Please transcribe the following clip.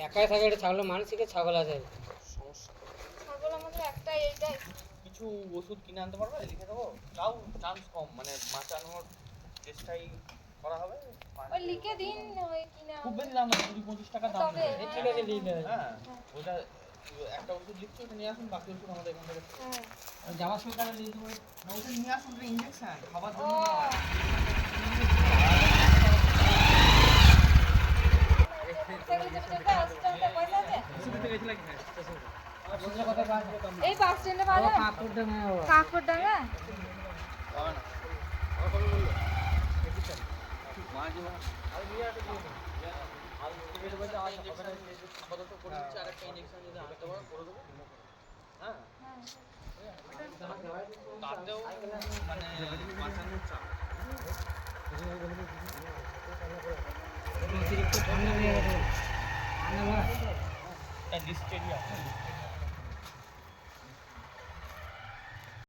একাই থাকে এটা ছাগল মানসিক ছাগল আছে সমস্যা ছাগল আমাদের একটাই এইটাই। কিছু ওষুধ কিনে আনতে পারবে, লিখে দেবো, তাও চান্স কম, মানে বাঁচানোর চেষ্টাই করা হবে। ওই লিখে দিন, ওই কিনে খুব আনবো। বেশি দাম না, 20-25 টাকা দাম তবে, নেবে। ঠিক আছে দিয়ে দেবে হ্যাঁ ওটা একটা ওষুধ লিখছি, ওটা নিয়ে আসুন, বাকি ওষুধ আমাদের এখান থেকে হ্যাঁ। যাওয়ার সময় তাহলে দিয়ে দেবো না, ওটা নিয়ে আসুন, ওটা ইঞ্জেকশন খাবার ও জন্য না। এই বাস স্ট্যান্ডে পাওয়া যাবে? কাকড়ডাঙ্গা? হবে না। আপাতত করে দিচ্ছি, আরেকটা ইঞ্জেকশন যদি আনতে পারো করে দেবো। হ্যাঁ তাতেও মানে বাঁচানোর চাপ। অতিরিক্ত ঠান্ডা লেগে গেছে ডিস্টেরিয়া